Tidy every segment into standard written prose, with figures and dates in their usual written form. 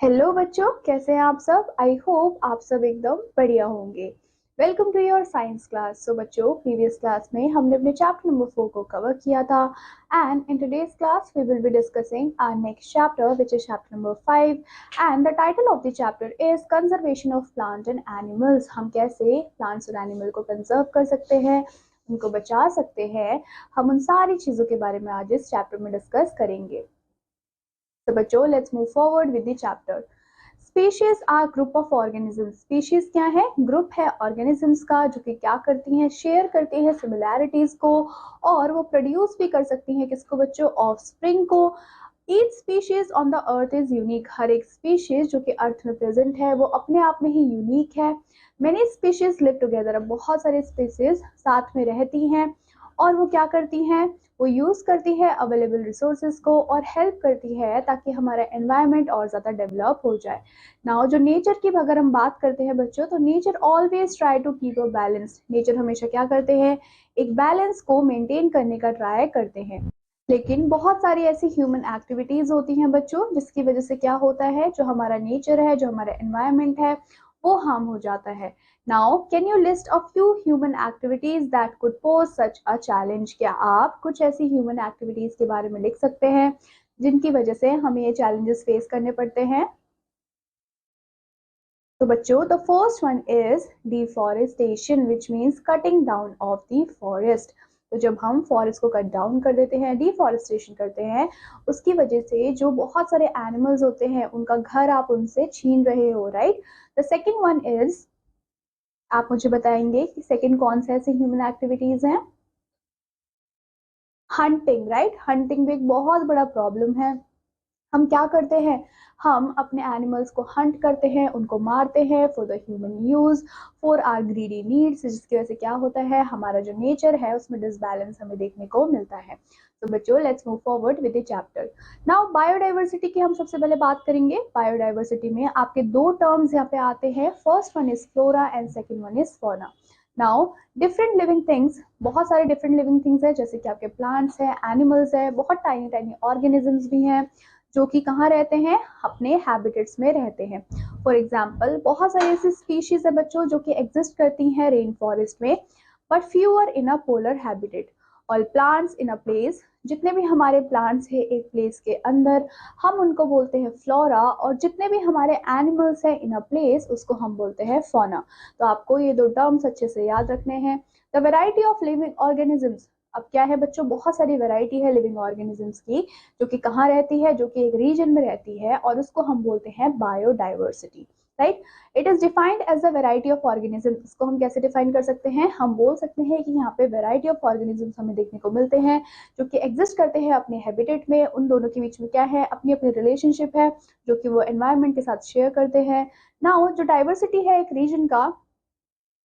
Hello बच्चों, कैसे हैं आप सब। आई होप आप सब एकदम बढ़िया होंगे। Welcome to your science class. So बच्चों, प्रीवियस क्लास में हमने अपने चैप्टर नंबर 4 को कवर किया था and in today's class we will be discussing our next chapter which is chapter number 5 and the title of the chapter is conservation of plant and animals. हम कैसे plants और animal को conserve कर सकते हैं, उनको बचा सकते हैं, हम उन सारी चीज़ों के बारे में आज इस चैप्टर में डिस्कस करेंगे। तो बच्चों, let's move forward with the chapter. Species are group of organisms. Species क्या है? ग्रुप है ऑर्गेनिजम्स का जो कि क्या करती हैं, शेयर करती हैं सिमिलैरिटीज को और वो प्रोड्यूस भी कर सकती हैं किसको बच्चों? ऑफस्प्रिंग को। Each species on the earth is unique. हर एक स्पीशीज जो कि अर्थ में प्रेजेंट है वो अपने आप में ही यूनिक है। Many species live together. अब बहुत सारे स्पीशीज साथ में रहती हैं और वो क्या करती हैं? वो यूज़ करती है अवेलेबल रिसोर्सेज को और हेल्प करती है ताकि हमारा एनवायरनमेंट और ज़्यादा डेवलप हो जाए। नाउ जो नेचर की अगर हम बात करते हैं बच्चों, तो nature always try to keep a balance. Nature हमेशा क्या करते हैं? एक बैलेंस को मेंटेन करने का ट्राई करते हैं। लेकिन बहुत सारी ऐसी ह्यूमन एक्टिविटीज होती हैं बच्चों जिसकी वजह से क्या होता है, जो हमारा नेचर है, जो हमारा एनवायरनमेंट है, वो हार्म हो जाता है। Now can you list a few human activities that could pose such a challenge? क्या आप कुछ ऐसी ह्यूमन एक्टिविटीज के बारे में लिख सकते हैं जिनकी वजह से हमें ये चैलेंजेस फेस करने पड़ते हैं? तो बच्चों, the first one is deforestation which means cutting down of the forest. तो जब हम फॉरेस्ट को कट डाउन कर देते हैं, डिफॉरेस्टेशन करते हैं, उसकी वजह से जो बहुत सारे एनिमल्स होते हैं उनका घर आप उनसे छीन रहे हो, right. The second one is, आप मुझे बताएंगे कि सेकेंड कौन से ऐसे ह्यूमन एक्टिविटीज हैं? Hunting, right. हंटिंग भी एक बहुत बड़ा प्रॉब्लम है। हम क्या करते हैं? हम अपने एनिमल्स को हंट करते हैं, उनको मारते हैं for the human use, for our greedy needs, जिसकी वजह से क्या होता है, हमारा जो नेचर है उसमें डिसबैलेंस हमें देखने को मिलता है। तो बच्चों, let's move forward with the chapter. Now biodiversity की हम सबसे पहले बात करेंगे। बायोडाइवर्सिटी में आपके दो टर्म्स यहाँ पे आते हैं। First one is flora and second one is fauna. Now different living things, बहुत सारे डिफरेंट लिविंग थिंग्स है, जैसे कि आपके प्लांट्स है, एनिमल्स है, बहुत टाइनी टाइनी ऑर्गेनिजम्स भी हैं जो कि कहाँ रहते हैं? अपने हैबिटेट्स में रहते हैं। फॉर एग्जाम्पल, बहुत सारी ऐसी स्पीशीज है बच्चों जो कि एग्जिस्ट करती हैं रेन फॉरेस्ट में, but fewer in a polar habitat. और प्लांट्स इन अ प्लेस, जितने भी हमारे प्लांट्स हैं एक प्लेस के अंदर, हम उनको बोलते हैं फ्लोरा, और जितने भी हमारे एनिमल्स हैं इन अ प्लेस, उसको हम बोलते हैं फौना। तो आपको ये दो टर्म्स अच्छे से याद रखने हैं। The variety of living organisms. अब क्या है बच्चों? बहुत सारी वेराइटी है लिविंग ऑर्गेनिजम्स की जो कि कहाँ रहती है, जो कि एक रीजन में रहती है, और उसको हम बोलते हैं biodiversity, right. It is defined as the variety of organism. इसको हम कैसे डिफाइन कर सकते हैं? हम बोल सकते हैं कि यहाँ पे वेराइटी ऑफ ऑर्गेनिजम्स हमें देखने को मिलते हैं जो कि एग्जिस्ट करते हैं अपने हैबिटेट में। उन दोनों के बीच में क्या है? अपनी अपनी रिलेशनशिप है जो कि वो एनवायरनमेंट के साथ शेयर करते हैं। नाउ जो डाइवर्सिटी है एक रीजन का,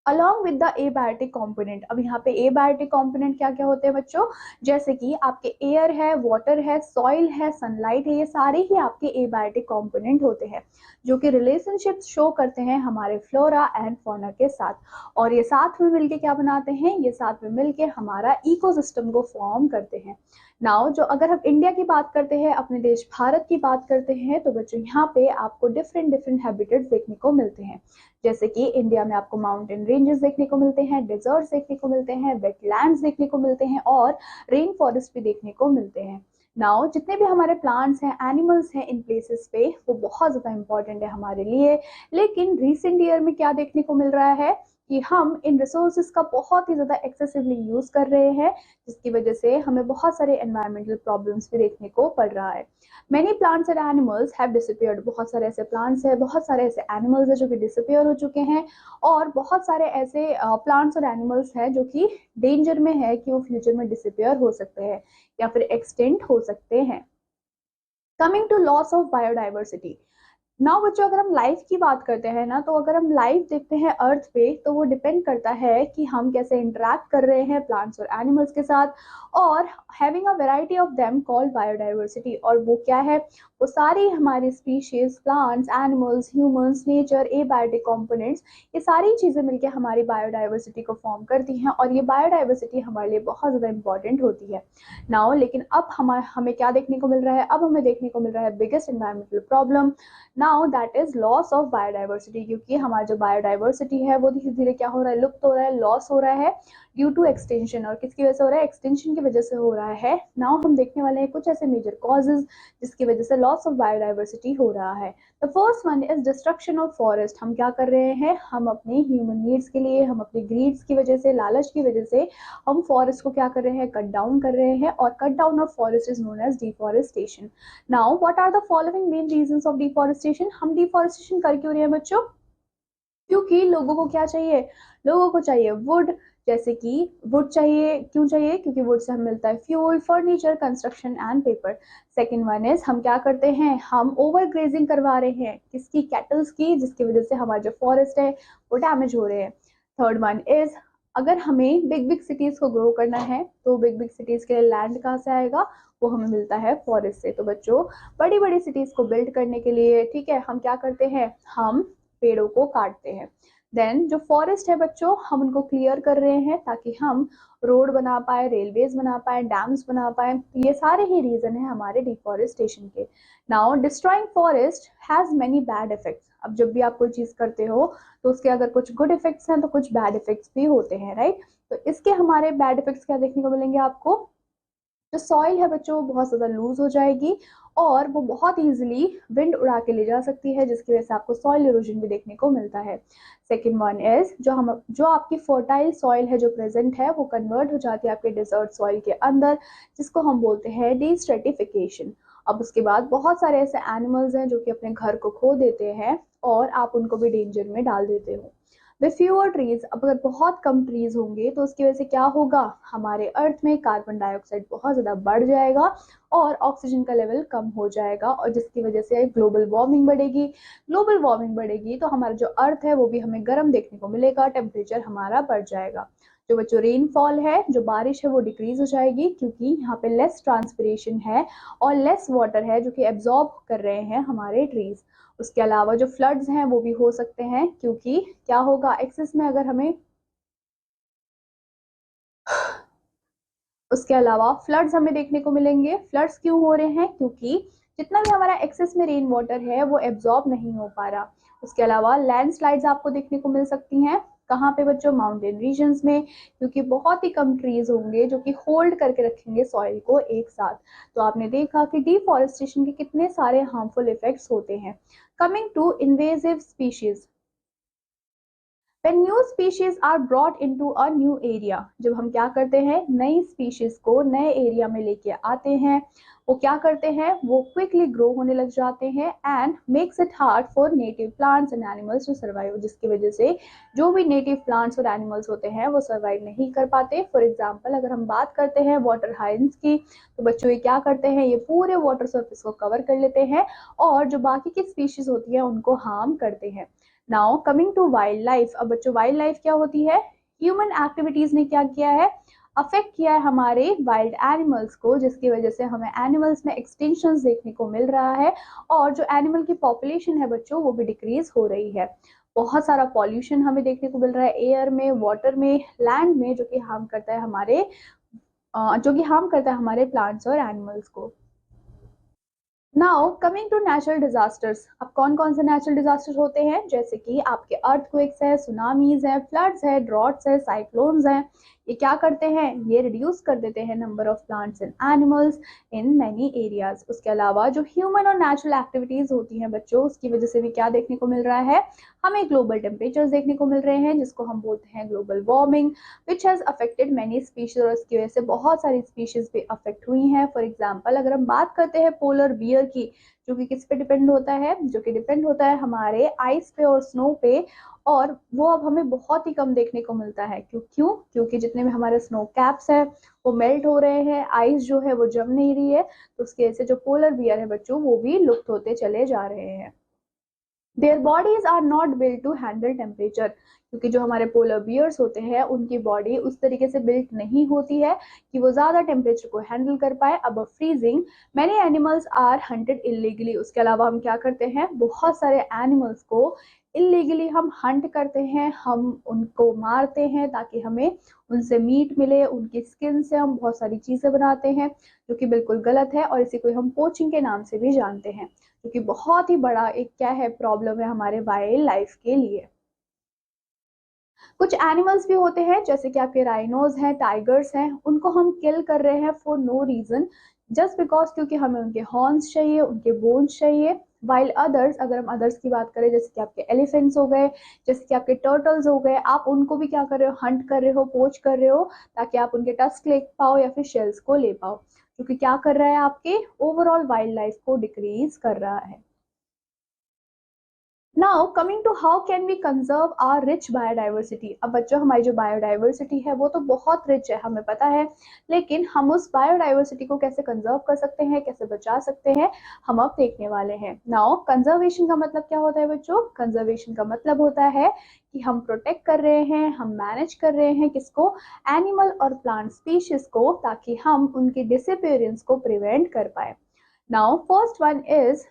along with the abiotic component. अब यहाँ पे एबायोटिक कॉम्पोनेंट क्या क्या होते हैं बच्चों? जैसे कि आपके एयर है, वाटर है, सॉइल है, सनलाइट है, ये सारे ही आपके एबायोटिक कॉम्पोनेंट होते हैं जो कि रिलेशनशिप शो करते हैं हमारे फ्लोरा एंड फौना के साथ। और ये साथ में मिलके क्या बनाते हैं? ये साथ में मिलके हमारा इकोसिस्टम को फॉर्म करते हैं। नाउ जो अगर हम इंडिया की बात करते हैं, अपने देश भारत की बात करते हैं, तो बच्चों यहाँ पे आपको डिफरेंट डिफरेंट हैबिटेट्स देखने को मिलते हैं। जैसे कि इंडिया में आपको माउंटेन रेंजेस देखने को मिलते हैं, डेजर्ट्स देखने को मिलते हैं, वेटलैंड्स देखने को मिलते हैं और रेन फॉरेस्ट भी देखने को मिलते हैं। नाउ जितने भी हमारे प्लांट्स हैं, एनिमल्स हैं इन प्लेसेस पे, वो बहुत ज़्यादा इंपॉर्टेंट है हमारे लिए। लेकिन रिसेंट ईयर में क्या देखने को मिल रहा है कि हम इन रिसोर्सेज का बहुत ही ज़्यादा एक्सेसिवली यूज़ कर रहे हैं, जिसकी वजह से हमें बहुत सारे एनवायरमेंटल प्रॉब्लम्स भी देखने को पड़ रहा है। Many plants and animals have disappeared. बहुत सारे ऐसे प्लांट्स हैं, बहुत सारे ऐसे एनिमल्स हैं जो कि डिसअपीयर हो चुके हैं, और बहुत सारे ऐसे प्लांट्स और एनिमल्स हैं जो कि डेंजर में है कि वो फ्यूचर में डिसअपीयर हो सकते हैं या फिर एक्सटेंट हो सकते हैं। Coming to loss of biodiversity. Now बच्चों, अगर हम लाइफ की बात करते हैं ना, तो अगर हम लाइफ देखते हैं अर्थ पे, तो वो डिपेंड करता है कि हम कैसे इंटरेक्ट कर रहे हैं प्लांट्स और एनिमल्स के साथ, और having a variety of them called biodiversity. और वो क्या है? वो सारी हमारी species, plants, animals, humans, nature, abiotic components, ये सारी चीज़ें मिलकर हमारी बायोडाइवर्सिटी को फॉर्म करती हैं और ये बायोडाइवर्सिटी हमारे लिए बहुत ज़्यादा इंपॉर्टेंट होती है। नाउ लेकिन अब हमें क्या देखने को मिल रहा है, अब हमें देखने को मिल रहा है biggest environmental problem now, that is loss of biodiversity. क्योंकि हमारा जो बायोडाइवर्सिटी है वो धीरे धीरे क्या हो रहा है, लुप्त हो रहा है, लॉस हो रहा है ड्यू टू एक्सटेंशन। और किसकी वजह से हो रहा है, एक्सटेंशन की वजह से हो रहा है। नाउ हम देखने वाले हैं कुछ ऐसे मेजर कॉजेज जिसकी वजह से लॉस ऑफ बायोडाइवर्सिटी हो रहा है। The first one is destruction of forest. हम क्या कर रहे हैं, हम अपने ह्यूमन नीड्स के लिए, हम अपनी ग्रीड्स की वजह से, लालच की वजह से हम फॉरेस्ट को क्या कर रहे हैं, कट डाउन कर रहे हैं। और cut down of forest is known as deforestation. Now what are the following main reasons of deforestation. हम डिफॉरेस्टेशन कर क्यों रहे हैं बच्चों, क्योंकि लोगों को क्या चाहिए, लोगों को चाहिए वुड। जैसे कि वुड चाहिए, क्यों चाहिए, क्योंकि वुड से हमें मिलता है fuel, furniture, construction and paper. Second one is हम क्या करते हैं, हम ओवर ग्रेजिंग करवा रहे हैं, किसकी, कैटल्स की, जिसकी वजह से हमारा जो फॉरेस्ट है वो डैमेज हो रहे हैं। थर्ड वन इज अगर हमें बिग बिग सिटीज को ग्रो करना है तो बिग बिग सिटीज के लिए लैंड कहाँ से आएगा, वो हमें मिलता है फॉरेस्ट से। तो बच्चों बड़ी बड़ी सिटीज को बिल्ड करने के लिए, ठीक है, हम क्या करते हैं, हम पेड़ों को काटते हैं। देन जो फॉरेस्ट है बच्चों, हम उनको क्लियर कर रहे हैं ताकि हम रोड बना पाए, रेलवेज बना पाए, डैम्स बना पाए। ये सारे ही रीजन है हमारे डिफॉरेस्टेशन के। Now destroying forest has many bad effects. अब जब भी आप कोई चीज करते हो तो उसके अगर कुछ गुड इफेक्ट्स हैं तो कुछ बैड इफेक्ट्स भी होते हैं, राइट। तो इसके हमारे बैड इफेक्ट्स क्या देखने को मिलेंगे आपको, जो सॉइल है बच्चों वो बहुत ज़्यादा लूज हो जाएगी और वो बहुत ईजिली विंड उड़ा के ले जा सकती है, जिसकी वजह से आपको सॉइल इरोजन भी देखने को मिलता है। सेकेंड वन इज जो आपकी फर्टाइल सॉइल है जो प्रेजेंट है वो कन्वर्ट हो जाती है आपके डिजर्ट सॉइल के अंदर, जिसको हम बोलते हैं डिस्ट्रेटिफिकेशन। अब उसके बाद बहुत सारे ऐसे एनिमल्स हैं जो कि अपने घर को खो देते हैं और आप उनको भी डेंजर में डाल देते हो। विद फ्यूअर ट्रीज, अब अगर बहुत कम ट्रीज होंगे तो उसकी वजह से क्या होगा, हमारे अर्थ में कार्बन डाइऑक्साइड बहुत ज़्यादा बढ़ जाएगा और ऑक्सीजन का लेवल कम हो जाएगा और जिसकी वजह से ग्लोबल वार्मिंग बढ़ेगी। ग्लोबल वार्मिंग बढ़ेगी तो हमारा जो अर्थ है वो भी हमें गर्म देखने को मिलेगा, टेम्परेचर हमारा बढ़ जाएगा। जो बच्चों रेनफॉल है, जो बारिश है वो डिक्रीज हो जाएगी क्योंकि यहाँ पे लेस ट्रांसपिरेशन है और लेस वाटर है जो कि एब्जॉर्ब कर रहे हैं हमारे ट्रीज। उसके अलावा जो फ्लड्स हैं वो भी हो सकते हैं क्योंकि क्या होगा, एक्सेस में अगर हमें उसके अलावा फ्लड्स हमें देखने को मिलेंगे। फ्लड्स क्यों हो रहे हैं, क्योंकि जितना भी हमारा एक्सेस में रेन वाटर है वो एब्जॉर्ब नहीं हो पा रहा। उसके अलावा लैंडस्लाइड्स आपको देखने को मिल सकती हैं, कहाँ पे बच्चों, माउंटेन रीजन्स में, क्योंकि बहुत ही कम ट्रीज होंगे जो कि होल्ड करके रखेंगे सॉइल को एक साथ। तो आपने देखा कि डिफॉरेस्टेशन के कितने सारे हार्मफुल इफेक्ट्स होते हैं। Coming to invasive species, When new species are brought into a new area, जब हम क्या करते हैं, नई स्पीशीज को नए एरिया में लेके आते हैं, वो क्या करते हैं, वो क्विकली ग्रो होने लग जाते हैं and makes it hard for native plants and animals to survive, जिसकी वजह से जो भी नेटिव प्लांट्स और एनिमल्स होते हैं वो सर्वाइव नहीं कर पाते। फॉर एग्जाम्पल अगर हम बात करते हैं वाटर हाइन्स की, तो बच्चों ये क्या करते हैं, ये पूरे वाटर सरफेस को कवर कर लेते हैं और जो बाकी की स्पीशीज होती है उनको हार्म करते हैं। Now coming to wild life, अब बच्चों वाइल्ड लाइफ क्या होती है, ह्यूमन एक्टिविटीज ने क्या किया है, अफेक्ट किया है हमारे वाइल्ड एनिमल्स को, जिसकी वजह से हमें एनिमल्स में एक्सटिंक्शन देखने को मिल रहा है और जो एनिमल की पॉपुलेशन है बच्चों वो भी डिक्रीज हो रही है। बहुत सारा पॉल्यूशन हमें देखने को मिल रहा है एयर में, वाटर में, लैंड में, जो कि हार्म करता है हमारे प्लांट्स और एनिमल्स को। Now coming to natural disasters, अब कौन कौन से नेचुरल डिजास्टर होते हैं, जैसे कि आपके अर्थक्वेक्स है, सुनामीज है, फ्लड्स है, ड्रॉट्स है, साइक्लोन्स हैं। ये क्या करते हैं, ये रिड्यूस कर देते हैं number of plants and animals in many areas. उसके अलावा जो ह्यूमन और नेचुरल एक्टिविटीज होती हैं बच्चों, उसकी वजह से भी क्या देखने को मिल रहा है, हमें ग्लोबल टेम्परेचर्स देखने को मिल रहे हैं, जिसको हम बोलते हैं global warming, which has affected many species, और इसकी वजह से बहुत सारी स्पीशीज भी अफेक्ट हुई हैं। फॉर एग्जाम्पल अगर हम बात करते हैं पोलर बियर की, जो कि किस पे डिपेंड होता है, जो कि डिपेंड होता है हमारे आइस पे और स्नो पे, और वो अब हमें बहुत ही कम देखने को मिलता है। क्योंकि जितने भी हमारे स्नो कैप्स है वो मेल्ट हो रहे हैं, आइस जो है वो जम नहीं रही है, तो उसकी वजह से जो पोलर बियर है बच्चों वो भी लुप्त होते चले जा रहे हैं। Their bodies are not built to handle temperature, क्योंकि जो हमारे पोलर बियर्स होते हैं उनकी बॉडी उस तरीके से बिल्ट नहीं होती है कि वो ज़्यादा टेम्परेचर को हैंडल कर पाए अब freezing. Many animals are hunted illegally. उसके अलावा हम क्या करते हैं, बहुत सारे एनिमल्स को इलीगली हम हंट करते हैं, हम उनको मारते हैं ताकि हमें उनसे मीट मिले। उनकी स्किन से हम बहुत सारी चीज़ें बनाते हैं जो कि बिल्कुल गलत है, और इसी को हम पोचिंग के नाम से भी जानते हैं, जो कि बहुत ही बड़ा एक क्या है, प्रॉब्लम है हमारे वाइल्ड लाइफ के लिए। कुछ एनिमल्स भी होते हैं जैसे कि आपके राइनोज हैं, टाइगर्स हैं, उनको हम किल कर रहे हैं for no reason, just because क्योंकि हमें उनके हॉर्न्स चाहिए, उनके बोन्स चाहिए। वाइल अदर्स, अगर हम अदर्स की बात करें, जैसे कि आपके एलिफेंट्स हो गए, जैसे कि आपके टर्टल्स हो गए, आप उनको भी क्या कर रहे हो, हंट कर रहे हो, पोच कर रहे हो, ताकि आप उनके टस्क ले पाओ या फिर शेल्स को ले पाओ, जो कि क्या कर रहा है, आपके ओवरऑल वाइल्ड लाइफ को डिक्रीज कर रहा है। Now coming to how can we conserve our rich biodiversity. अब बच्चों, हमारी जो बायोडाइवर्सिटी है वो तो बहुत रिच है, हमें पता है, लेकिन हम उस बायोडाइवर्सिटी को कैसे कंजर्व कर सकते हैं, कैसे बचा सकते हैं, हम अब देखने वाले हैं। नाउ कंजर्वेशन का मतलब क्या होता है बच्चों? कंजर्वेशन का मतलब होता है कि हम प्रोटेक्ट कर रहे हैं, हम मैनेज कर रहे हैं किसको, एनिमल और प्लांट स्पीशीज को, ताकि हम उनकी डिसअपीयरेंस को प्रिवेंट कर पाए। Now first one is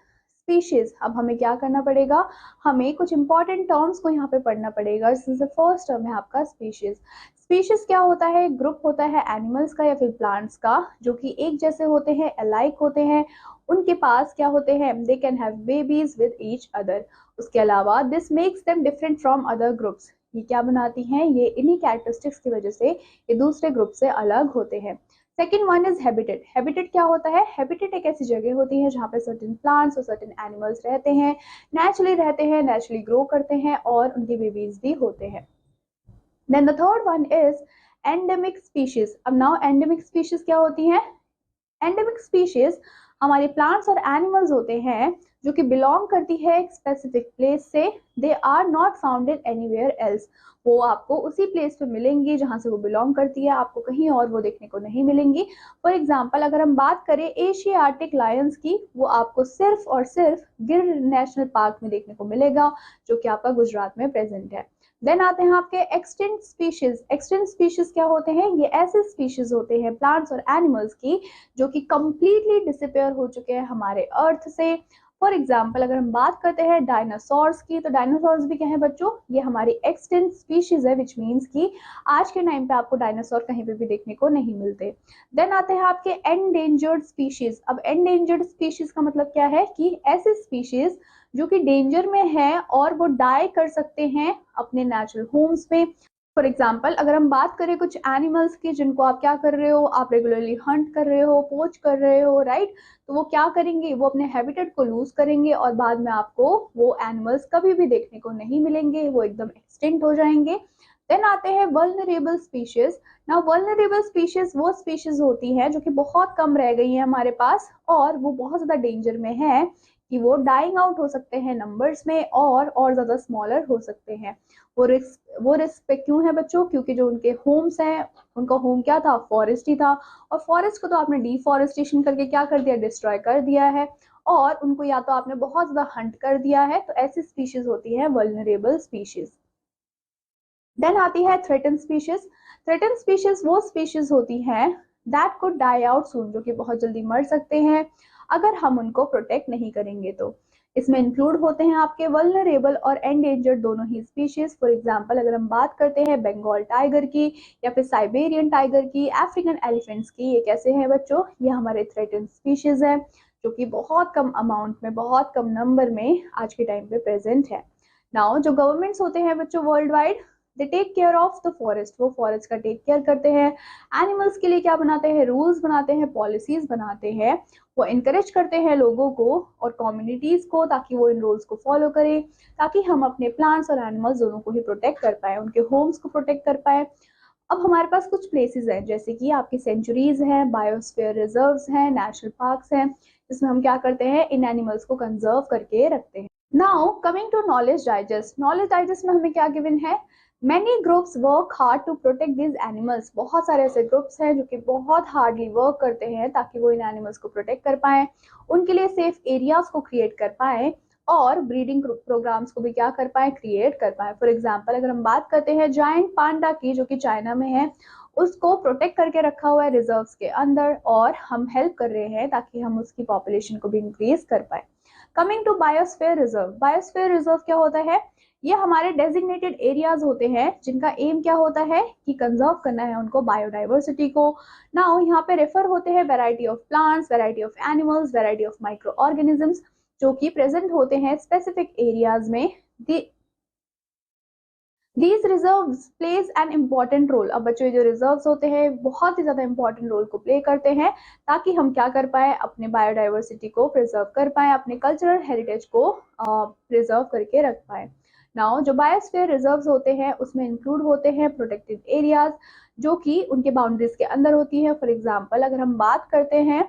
species. अब हमें क्या करना पड़ेगा, हमें कुछ इंपॉर्टेंट टर्म्स को यहाँ पे पढ़ना पड़ेगा। फर्स्ट टर्म है आपका स्पीशीज। स्पीशीज क्या होता है? ग्रुप होता है एनिमल्स का या फिर प्लांट्स का जो कि एक जैसे होते हैं, अलाइक होते हैं, उनके पास क्या होते हैं, they can have babies with each other. उसके अलावा this makes them different from other groups. ये क्या बनाती हैं, ये इन्हीं कैरेक्टरिस्टिक्स की वजह से ये दूसरे ग्रुप से अलग होते हैं। Second one is habitat. Habitat क्या होता है? हैबिटेट एक ऐसी जगह होती है जहाँ पे सर्टेन प्लांट्स और सर्टेन एनिमल्स रहते हैं, नेचुरली ग्रो करते हैं और उनके बेबीज भी होते हैं। Then the third one is endemic species. अब नाउ एंडेमिक स्पीशीज क्या होती हैं? एंडेमिक स्पीशीज हमारे प्लांट्स और एनिमल्स होते हैं जो कि बिलोंग करती है एक स्पेसिफिक प्लेस से, they are not founded anywhere else. वो आपको उसी प्लेस पे मिलेंगी जहाँ से वो बिलोंग करती है, आपको कहीं और वो देखने को नहीं मिलेंगी। फॉर एग्जाम्पल अगर हम बात करें एशियाटिक लायंस की, वो आपको सिर्फ और सिर्फ गिर नेशनल पार्क में देखने को मिलेगा, जो कि आपका गुजरात में प्रेजेंट है। देन आते हैं आपके एक्सटिंक्ट स्पीशीज। एक्सटिंक्ट स्पीशीज क्या होते हैं? ये ऐसे स्पीशीज होते हैं प्लांट्स और एनिमल्स की जो कि कंप्लीटली डिसअपेयर हो चुके हैं हमारे अर्थ से। फॉर एग्जाम्पल अगर हम बात करते हैं डायनासोर्स की, तो डायनासोर्स भी क्या है बच्चों? ये हमारी एक्सटिंक्ट स्पीशीज है, विच मीन्स कि आज के टाइम पे आपको डायनासोर कहीं पे भी देखने को नहीं मिलते। देन आते हैं आपके एंडेंजर्ड स्पीशीज। अब एंडेंजर्ड स्पीशीज का मतलब क्या है कि ऐसे स्पीशीज जो कि डेंजर में है और वो डाई कर सकते हैं अपने नेचुरल होम्स में। फॉर एग्जाम्पल अगर हम बात करें कुछ एनिमल्स की जिनको आप क्या कर रहे हो, आप रेगुलरली हंट कर रहे हो, पोच कर रहे हो, राइट, तो वो क्या करेंगे, वो अपने हैबिटेट को लूज करेंगे और बाद में आपको वो एनिमल्स कभी भी देखने को नहीं मिलेंगे, वो एकदम एक्सटिंक्ट हो जाएंगे। देन आते हैं वल्नरेबल स्पीशीज। ना वल्नरेबल स्पीशीज वो स्पीशीज होती हैं जो कि बहुत कम रह गई हैं हमारे पास और वो बहुत ज्यादा डेंजर में है कि वो डाइंग आउट हो सकते हैं नंबर्स में और ज्यादा स्मॉलर हो सकते हैं। वो रिस्क पे क्यों है बच्चों? क्योंकि जो उनके होम्स हैं, उनका होम क्या था, फॉरेस्ट ही था, और फॉरेस्ट को तो आपने डिफॉरेस्टेशन करके क्या कर दिया, डिस्ट्रॉय कर दिया है, और उनको या तो आपने बहुत ज्यादा हंट कर दिया है। तो ऐसी स्पीशीज होती है वल्नरेबल स्पीशीज। देन आती है थ्रेटन स्पीशीज। थ्रेटन स्पीशीज वो स्पीशीज होती हैं that could die out soon, जो कि बहुत जल्दी मर सकते हैं अगर हम उनको प्रोटेक्ट नहीं करेंगे तो। इसमें इंक्लूड होते हैं आपके वल्नरेबल और एंडेंजर्ड दोनों ही स्पीशीज। फॉर एग्जांपल अगर हम बात करते हैं बंगाल टाइगर की या फिर साइबेरियन टाइगर की, अफ्रीकन एलिफेंट्स की, ये कैसे हैं बच्चों? ये हमारे थ्रेटन स्पीशीज है जो कि बहुत कम अमाउंट में, बहुत कम नंबर में आज के टाइम पे प्रेजेंट है। नाउ जो गवर्नमेंट्स होते हैं बच्चों world wide, they take care of the forest, वो फॉरेस्ट का टेक केयर करते हैं। एनिमल्स के लिए क्या बनाते हैं, रूल्स बनाते हैं, पॉलिसीज बनाते हैं। वो इनकरेज करते हैं लोगों को और कम्युनिटीज को ताकि वो इन रूल्स को फॉलो करें, ताकि हम अपने प्लांट्स और एनिमल्स दोनों को ही प्रोटेक्ट कर पाए, उनके होम्स को प्रोटेक्ट कर पाए। अब हमारे पास कुछ प्लेसेस हैं जैसे कि आपकी सेंचुरीज हैं, बायोस्फीयर रिजर्व्स हैं, नेशनल पार्क्स हैं, जिसमें हम क्या करते हैं, इन एनिमल्स को कंजर्व करके रखते हैं। Now coming to knowledge digest. Knowledge digest में हमें क्या गिवन है, many groups work hard to protect these animals. बहुत सारे ऐसे ग्रुप्स हैं जो कि बहुत हार्डली वर्क करते हैं ताकि वो इन एनिमल्स को प्रोटेक्ट कर पाए, उनके लिए सेफ एरियाज को क्रिएट कर पाए। और ब्रीडिंग प्रोग्राम्स को भी क्या कर पाए, क्रिएट कर पाए। फॉर एग्जाम्पल अगर हम बात करते हैं जायंट पांडा की, जो कि चाइना में है, उसको प्रोटेक्ट करके रखा हुआ है रिजर्व्स के अंदर, और हम हेल्प कर रहे हैं ताकि हम उसकी पॉपुलेशन को भी इंक्रीज कर पाए। Coming to biosphere reserve, biosphere reserve क्या होता है, ये हमारे डेजिग्नेटेड एरियाज होते हैं जिनका एम क्या होता है कि कंजर्व करना है उनको, बायोडाइवर्सिटी को। नाउ यहाँ पे रेफर होते हैं variety of plants, variety of animals, variety of micro organisms जो कि प्रेजेंट होते हैं स्पेसिफिक एरियाज में। These reserves plays an important role. अब बच्चों जो रिजर्व्स होते हैं बहुत ही ज्यादा इंपॉर्टेंट रोल को प्ले करते हैं ताकि हम क्या कर पाए, अपने बायोडाइवर्सिटी को प्रिजर्व कर पाए, अपने कल्चरल हेरिटेज को प्रिजर्व करके रख पाए। नाउ जो बायोस्फीयर रिजर्व्स होते हैं उसमें इंक्लूड होते हैं प्रोटेक्टेड एरियाज जो कि उनके बाउंड्रीज के अंदर होती है। फॉर एग्जाम्पल अगर हम बात करते हैं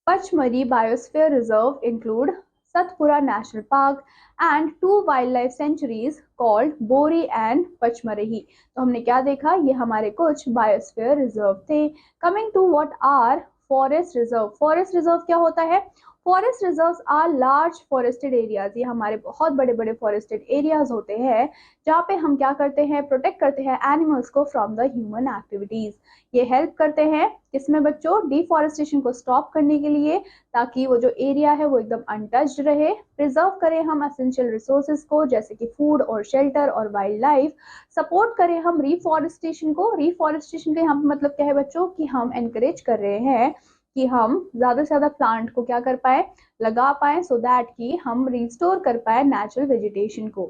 Pachmarhi biosphere reserve include Satpura National Park and 2 wildlife sanctuaries called Bori and Pachmarhi. तो हमने क्या देखा, ये हमारे कुछ बायोस्फीयर रिजर्व थे। Coming to what are forest reserve, forest reserve क्या होता है, forest reserves are large forested areas, ये हमारे बहुत बड़े बड़े फॉरेस्टेड एरियाज होते हैं जहाँ पे हम क्या करते हैं, प्रोटेक्ट करते हैं एनिमल्स को फ्रॉम द ह्यूमन एक्टिविटीज। ये हेल्प करते हैं किसमें बच्चों, डिफॉरेस्टेशन को स्टॉप करने के लिए, ताकि वो जो एरिया है वो एकदम अनटच्ड रहे। प्रिजर्व करें हम एसेंशियल रिसोर्सेज को जैसे कि फूड और शेल्टर और वाइल्ड लाइफ। सपोर्ट करें हम रिफॉरेस्टेशन को, रिफॉरेस्टेशन का यहाँ पे मतलब क्या है बच्चों कि हम एनकरेज कर रहे हैं कि हम ज्यादा से ज्यादा प्लांट को क्या कर पाए, लगा पाए, सो दैट कि हम रिस्टोर कर पाए नेचुरल वेजिटेशन को।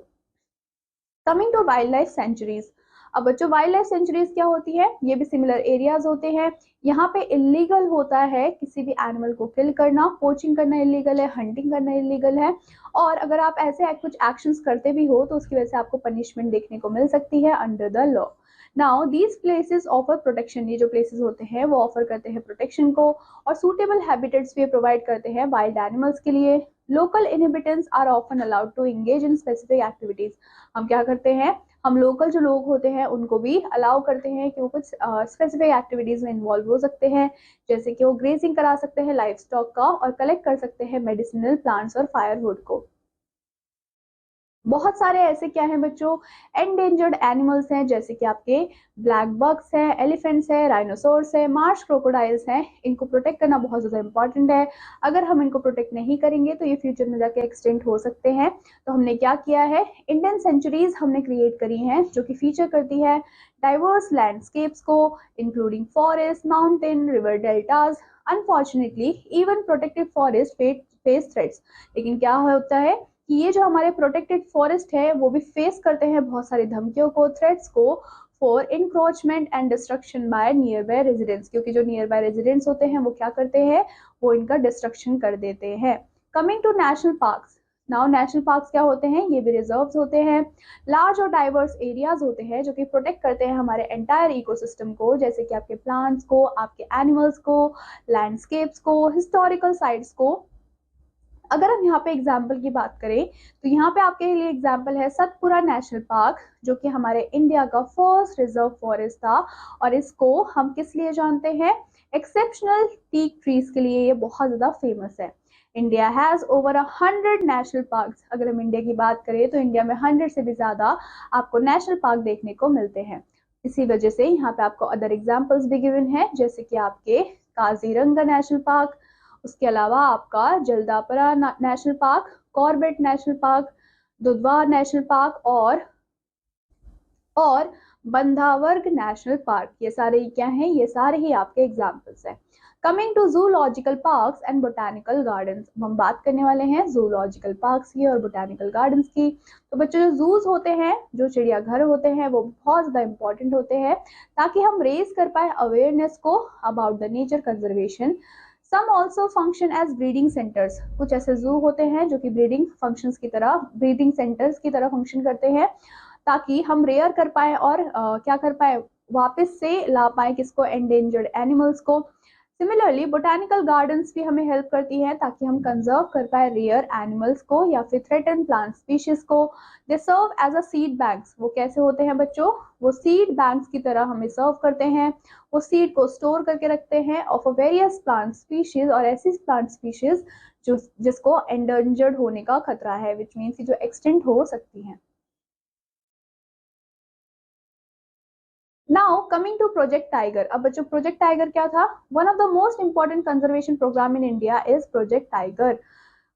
Coming to wild life sanctuaries, अब बच्चों वाइल्ड लाइफ सेंचुरीज क्या होती है, ये भी सिमिलर एरियाज होते हैं। यहाँ पे इलीगल होता है किसी भी एनिमल को किल करना, पोचिंग करना इलीगल है, हंटिंग करना इलीगल है, और अगर आप ऐसे कुछ एक्शंस करते भी हो तो उसकी वजह से आपको पनिशमेंट देखने को मिल सकती है under the law. Now these places offer protection, ये जो प्लेसेस होते हैं वो ऑफर करते हैं प्रोटेक्शन को, और सूटेबल हैबिटेट्स भी प्रोवाइड करते हैं वाइल्ड एनिमल्स के लिए। Local inhabitants are often allowed to engage in specific activities, हम क्या करते हैं, हम लोकल जो लोग होते हैं उनको भी अलाउ करते हैं कि वो कुछ स्पेसिफिक एक्टिविटीज में इन्वॉल्व हो सकते हैं, जैसे कि वो ग्रेजिंग करा सकते हैं लाइफ स्टॉक का, और कलेक्ट कर सकते हैं मेडिसिनल प्लांट्स और फायरवुड को। बहुत सारे ऐसे क्या हैं बच्चों, एंडेंजर्ड एनिमल्स हैं, जैसे कि आपके ब्लैक बग्स हैं, एलिफेंट्स है, राइनोसोर्स है, मार्श क्रोकोडाइल्स हैं। इनको प्रोटेक्ट करना बहुत ज़्यादा इंपॉर्टेंट है। अगर हम इनको प्रोटेक्ट नहीं करेंगे तो ये फ्यूचर में जाके एक्सटेंट हो सकते हैं। तो हमने क्या किया है, इंडियन सेंचुरीज हमने क्रिएट करी हैं जो कि फीचर करती है डाइवर्स लैंडस्केप्स को, including forest, mountain, river deltas. Unfortunately even protected forest face threats, लेकिन क्या होता है कि ये जो हमारे प्रोटेक्टेड फॉरेस्ट है वो भी फेस करते हैं बहुत सारी धमकियों को, थ्रेट्स को, for encroachment and destruction by near by residents, क्योंकि जो नियर बाय रेजिडेंट्स होते हैं वो क्या करते हैं, वो इनका डिस्ट्रक्शन कर देते हैं। Coming to national parks, now national parks क्या होते हैं, ये भी रिजर्व्स होते हैं, लार्ज और डाइवर्स एरियाज होते हैं जो कि प्रोटेक्ट करते हैं हमारे एंटायर इकोसिस्टम को, जैसे कि आपके प्लांट्स को, आपके एनिमल्स को, लैंडस्केप्स को, हिस्टोरिकल साइट्स को। अगर हम यहाँ पे एग्जाम्पल की बात करें तो यहाँ पे आपके लिए एग्जाम्पल है सतपुरा नेशनल पार्क, जो कि हमारे इंडिया का फर्स्ट रिजर्व फॉरेस्ट था, और इसको हम किस लिए जानते हैं, एक्सेप्शनल टीक ट्रीज के लिए ये बहुत ज्यादा फेमस है। India has over 100 national parks, अगर हम इंडिया की बात करें तो इंडिया में 100 से भी ज्यादा आपको नेशनल पार्क देखने को मिलते हैं। इसी वजह से यहाँ पे आपको अदर एग्जाम्पल्स भी गिवन है, जैसे कि आपके काजीरंगा नेशनल पार्क, उसके अलावा आपका Jaldapara national park, Corbett national park, Dudhwa national park और बंधावर्ग नेशनल पार्क। ये सारे क्या हैं, ये सारे ही आपके एग्जाम्पल्स हैं। Coming to zoological parks and botanical gardens, हम बात करने वाले हैं जूलॉजिकल पार्क्स की और बोटानिकल गार्डन्स की। तो बच्चों जो जूस होते हैं, जो चिड़ियाघर होते हैं, वो बहुत ज़्यादा इंपॉर्टेंट होते हैं ताकि हम रेज कर पाए अवेयरनेस को about the nature conservation. Some also function as breeding centres, कुछ ऐसे जू होते हैं जो कि ब्रीडिंग फंक्शंस की तरह, ब्रीडिंग सेंटर्स की तरह फंक्शन करते हैं, ताकि हम रेयर कर पाए और क्या कर पाए, वापस से ला पाए किसको, एंडेंजर्ड एनिमल्स को। सिमिलरली बोटानिकल गार्डन्स भी हमें हेल्प करती है ताकि हम कंजर्व कर पाए रेयर एनिमल्स को या फिर थ्रेटन प्लांट स्पीशीज को। They serve as a seed banks, वो कैसे होते हैं बच्चों, वो सीड बैंक्स की तरह हमें सर्व करते हैं, वो सीड को स्टोर करके रखते हैं of a various plant species, और ऐसी प्लांट स्पीशीज जिसको एंडेंजर्ड होने का खतरा है, विच मीन्स कि जो एक्सटिंक्ट हो सकती हैं। Now coming to project tiger. अब बच्चों प्रोजेक्ट टाइगर क्या था? One of the most important conservation program in India is project tiger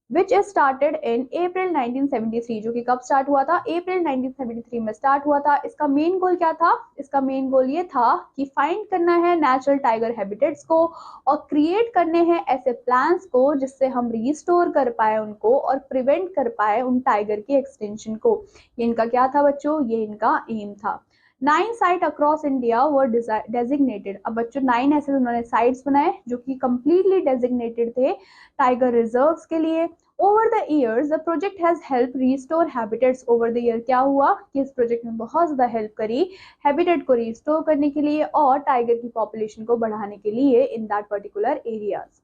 which is started in April 1973। जो कि कब स्टार्ट हुआ था? अप्रैल 1973 में स्टार्ट हुआ था। इसका मेन गोल क्या था? इसका मेन गोल ये था कि फाइंड करना है नेचुरल टाइगर हैबिटेट्स को और क्रिएट करने हैं ऐसे प्लान्स को जिससे हम रिस्टोर कर पाए उनको और प्रिवेंट कर पाए उन टाइगर की एक्सटेंशन को। ये इनका क्या था बच्चों? ये इनका एम था। 9 साइट अक्रॉस इंडिया वर डेजिग्नेटेड। अब बच्चों 9 ऐसे उन्होंने साइट्स बनाए जो कि कंप्लीटली डेजिग्नेटेड थे टाइगर रिजर्व्स के लिए। Over the years the project has help restore habitats. Over the year क्या हुआ कि इस प्रोजेक्ट ने बहुत ज्यादा हेल्प करी हैबिटेट को रिस्टोर करने के लिए और टाइगर की पॉपुलेशन को बढ़ाने के लिए in that particular areas.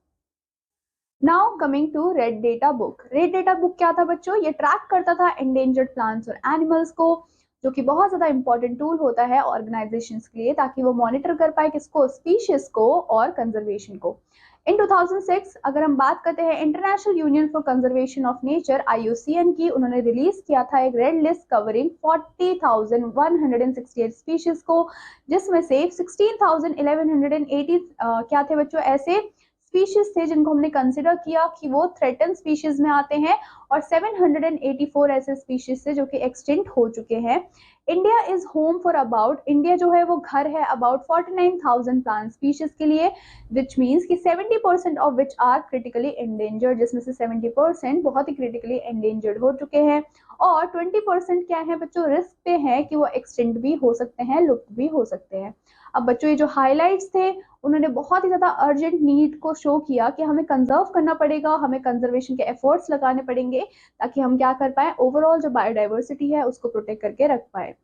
Now coming to red data book. Red data book क्या था बच्चों? ये ट्रैक करता था एंडेंजर्ड प्लांट्स और एनिमल्स को, जो कि बहुत ज्यादा इंपॉर्टेंट टूल होता है ऑर्गेनाइजेशंस के लिए ताकि वो मॉनिटर कर पाए किसको? स्पीशीज को और कंजर्वेशन को। इन 2006 अगर हम बात करते हैं international union for conservation of nature IUCN की, उन्होंने रिलीज किया था एक रेड लिस्ट कवरिंग 40,168 स्पीशीज को, जिसमें से 16,1180 क्या थे बच्चों? ऐसे स्पीशीज थे जिनको हमने कंसिडर किया कि वो थ्रेटन स्पीशीज में आते हैं और 784 ऐसे स्पीशीज थे जो कि एक्सटिंक्ट हो चुके हैं। India is home for about, India जो है वो घर है अबाउट 49,000 प्लांट स्पीशीज के लिए, विच मीन्स कि 70% of which are critically endangered, जिसमें से 70% बहुत ही क्रिटिकली एंडेंजर्ड हो चुके हैं और 20% क्या है बच्चों? रिस्क पे है कि वो एक्सटिंक्ट भी हो सकते हैं, लुप्त भी हो सकते हैं। अब बच्चों ये जो हाइलाइट्स थे उन्होंने बहुत ही ज्यादा अर्जेंट नीड को शो किया कि हमें कंजर्व करना पड़ेगा, हमें कंजर्वेशन के एफर्ट्स लगाने पड़ेंगे ताकि हम क्या कर पाए? ओवरऑल जो बायोडाइवर्सिटी है उसको प्रोटेक्ट करके रख पाए।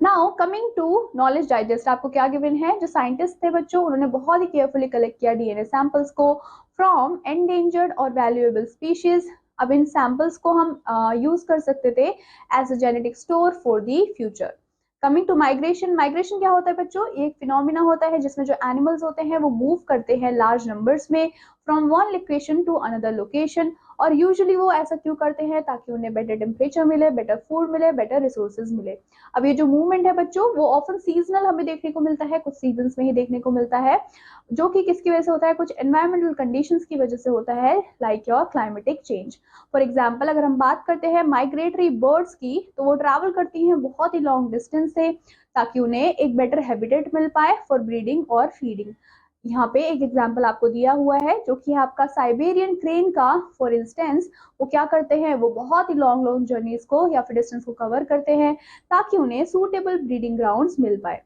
Now coming to knowledge digest. आपको क्या गिवन है? जो साइंटिस्ट थे बच्चों उन्होंने बहुत ही केयरफुली कलेक्ट किया DNA सैंपल्स को फ्रॉम एंडेंजर्ड और वैल्यूएबल स्पीशीज। अब इन सैंपल्स को हम यूज कर सकते थे as a genetic store for the future. Coming to migration. Migration क्या होता है बच्चों? एक फिनोमिना होता है जिसमें जो एनिमल्स होते हैं वो मूव करते हैं लार्ज नंबर्स में from one location to another location, और यूजुअली वो ऐसा क्यों करते हैं? ताकि उन्हें बेटर टेम्परेचर मिले, बेटर फूड मिले, बेटर रिसोर्सेज मिले। अब ये जो मूवमेंट है बच्चों वो ऑफन सीजनल हमें देखने को मिलता है, कुछ सीजन्स में ही देखने को मिलता है, जो कि किसकी वजह से होता है? कुछ एनवायरमेंटल कंडीशंस की वजह से होता है, like your climatic change. For example अगर हम बात करते हैं माइग्रेटरी बर्ड्स की, तो वो ट्रैवल करती हैं बहुत ही लॉन्ग डिस्टेंस से ताकि उन्हें एक बेटर हैबिटेट मिल पाए फॉर ब्रीडिंग और फीडिंग। यहाँ पे एक एग्जाम्पल आपको दिया हुआ है जो कि है आपका साइबेरियन क्रेन का। फॉर इंस्टेंस वो क्या करते हैं? वो बहुत ही लॉन्ग लॉन्ग जर्नीज को या फिर डिस्टेंस को कवर करते हैं ताकि उन्हें सूटेबल ब्रीडिंग ग्राउंड्स मिल पाए।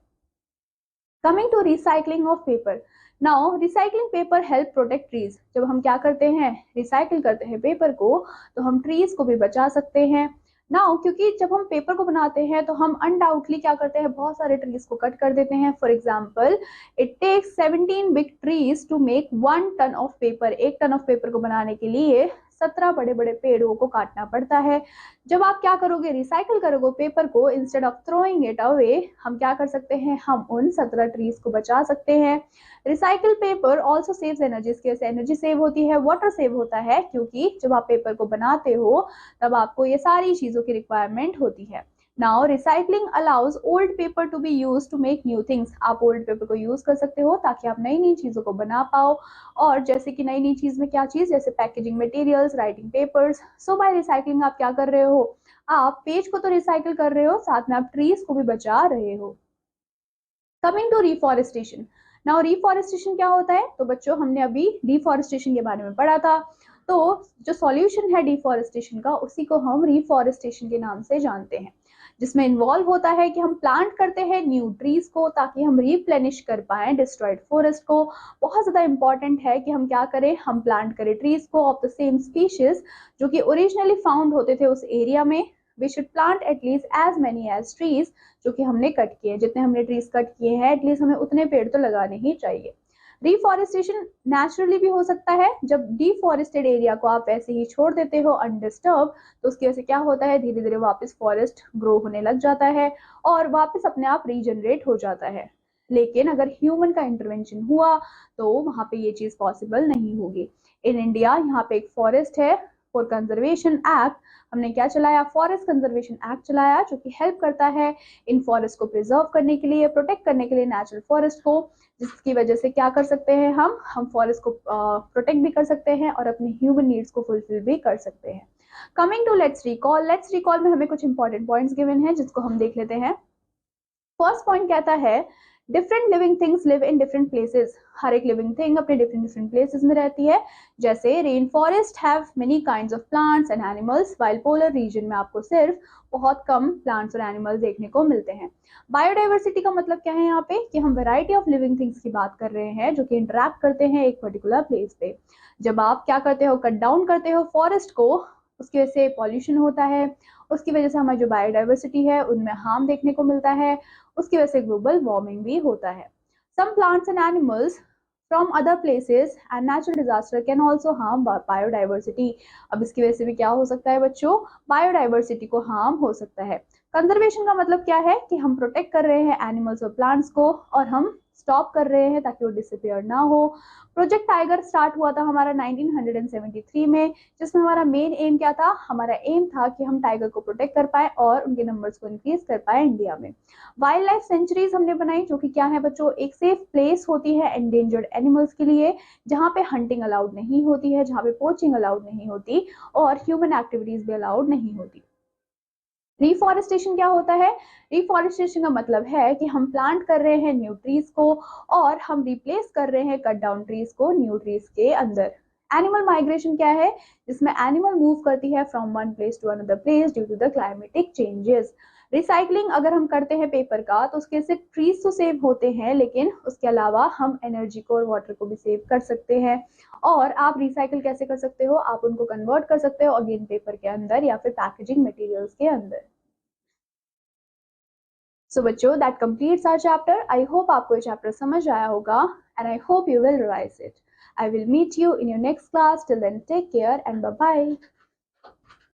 Coming to recycling of paper. Now recycling paper help protect trees. जब हम क्या करते हैं? रिसाइकिल करते हैं पेपर को, तो हम ट्रीज को भी बचा सकते हैं। नाउ क्योंकि जब हम पेपर को बनाते हैं तो हम अनडाउटली क्या करते हैं? बहुत सारे ट्रीज को कट कर देते हैं। For example it takes 17 big trees to make 1 ton of paper. 1 ton of paper को बनाने के लिए 17 बड़े बड़े पेड़ों को काटना पड़ता है। जब आप क्या करोगे? रिसाइकिल करोगे पेपर को, instead of throwing it away, हम क्या कर सकते हैं? हम उन 17 ट्रीज को बचा सकते हैं। Recycle paper also saves energy. इसकी वजह से एनर्जी सेव होती है, वाटर सेव होता है, क्योंकि जब आप पेपर को बनाते हो तब आपको ये सारी चीजों की रिक्वायरमेंट होती है। Now recycling allows old paper to be use to make new things. आप ओल्ड पेपर को यूज कर सकते हो ताकि आप नई नई चीजों को बना पाओ, और जैसे कि नई नई चीज में क्या चीज? जैसे पैकेजिंग मटेरियल्स, राइटिंग पेपर्स। सो बाय रिसाइकलिंग आप क्या कर रहे हो? आप पेज को तो रिसाइकिल कर रहे हो, साथ में आप ट्रीज को भी बचा रहे हो। Coming to reforestation. Now reforestation क्या होता है? तो बच्चों हमने अभी डिफॉरेस्टेशन के बारे में पढ़ा था, तो जो सॉल्यूशन है डिफॉरेस्टेशन का उसी को हम रिफॉरेस्टेशन के नाम से जानते हैं, जिसमें इन्वॉल्व होता है कि हम प्लांट करते हैं न्यू ट्रीज को ताकि हम रिप्लेनिश कर पाए डिस्ट्रॉयड फॉरेस्ट को। बहुत ज्यादा इंपॉर्टेंट है कि हम क्या करें? हम प्लांट करें ट्रीज को ऑफ द सेम स्पीशीज जो कि ओरिजिनली फाउंड होते थे उस एरिया में। We should plant at least as many as trees जो कि हमने कट किए। जितने हमने ट्रीज कट किए हैं एटलीस्ट हमें उतने पेड़ तो लगाने ही चाहिए। डिफॉरेस्टेशन नेचुरली भी हो सकता है। जब डिफॉरेस्टेड एरिया को आप ऐसे ही छोड़ देते हो अनडिस्टर्ब, तो उसकी वजह से क्या होता है? धीरे धीरे वापस फॉरेस्ट ग्रो होने लग जाता है और वापस अपने आप रीजनरेट हो जाता है। लेकिन अगर ह्यूमन का इंटरवेंशन हुआ तो वहां पे ये चीज पॉसिबल नहीं होगी। इन इंडिया यहाँ पे एक फॉरेस्ट है, फॉर कंजर्वेशन एक्ट हमने क्या चलाया, फॉरेस्ट कंजर्वेशन एक्ट चलाया, जो कि हेल्प करता है इन फॉरेस्ट को प्रिजर्व करने के लिए, प्रोटेक्ट करने के लिए नेचुरल फॉरेस्ट को, जिसकी वजह से क्या कर सकते हैं हम फॉरेस्ट को प्रोटेक्ट भी कर सकते हैं और अपनी ह्यूमन नीड्स को फुलफिल भी कर सकते हैं। कमिंग टू लेट्स रिकॉल में हमें कुछ इंपॉर्टेंट पॉइंट्स गिवन हैं जिसको हम देख लेते हैं। फर्स्ट पॉइंट कहता है different living things live in different places. हर एक लिविंग थिंग अपने डिफरेंट प्लेसेस में रहती है। जैसे rain forest have many kinds of plants and animals, while polar region में आपको सिर्फ बहुत कम प्लांट्स और एनिमल्स देखने को मिलते हैं। बायोडाइवर्सिटी का मतलब क्या है यहाँ पे, कि हम वेराइटी ऑफ लिविंग थिंग्स की बात कर रहे हैं जो कि इंटरेक्ट करते हैं एक पर्टिकुलर प्लेस पे। जब आप क्या करते हो, कट डाउन करते हो फॉरेस्ट को, उसकी वजह से पॉल्यूशन होता है, उसकी वजह से हमारी जो बायोडाइवर्सिटी है उनमें हार्म देखने को मिलता है, उसकी वजह से ग्लोबल वार्मिंग भी होता है। Some plants and animals from other places and natural disaster can also harm biodiversity. अब इसकी वजह से भी क्या हो सकता है बच्चों, बायोडाइवर्सिटी को हार्म हो सकता है। कंजर्वेशन का मतलब क्या है, कि हम प्रोटेक्ट कर रहे हैं एनिमल्स और प्लांट्स को और हम स्टॉप कर रहे हैं ताकि वो डिसअपियर ना हो। प्रोजेक्ट टाइगर स्टार्ट हुआ था हमारा 1973 में, जिसमें हमारा मेन एम क्या था, हमारा एम था कि हम टाइगर को प्रोटेक्ट कर पाए और उनके नंबर्स को इंक्रीज कर पाए इंडिया में। वाइल्ड लाइफ सेंचुरीज हमने बनाई, जो कि क्या है बच्चों, एक सेफ प्लेस होती है एंडेंजर्ड एनिमल्स के लिए, जहाँ पे हंटिंग अलाउड नहीं होती है, जहाँ पे पोचिंग अलाउड नहीं होती और ह्यूमन एक्टिविटीज भी अलाउड नहीं होती। रिफॉरेस्टेशन क्या होता है, रिफॉरेस्टेशन का मतलब है कि हम प्लांट कर रहे हैं न्यू ट्रीज को और हम रिप्लेस कर रहे हैं कट डाउन ट्रीज को न्यू ट्रीज के अंदर। एनिमल माइग्रेशन क्या है, जिसमें एनिमल मूव करती है from one place to another place due to the climatic changes. Recycling अगर हम करते हैं पेपर का तो उसके से ट्रीज तो सेव होते हैं, लेकिन उसके अलावा हम एनर्जी को और वाटर को भी सेव कर सकते हैं। और आप रिसाइकल कैसे कर सकते हो, आप उनको कन्वर्ट कर सकते हो अगेन पेपर के अंदर या फिर पैकेजिंग मटेरियल्स के अंदर। सो बच्चों, that completes our chapter. I hope आपको ये चैप्टर समझ आया होगा and I hope you will revise it. I will meet you in your next class. Till then, take care and bye bye.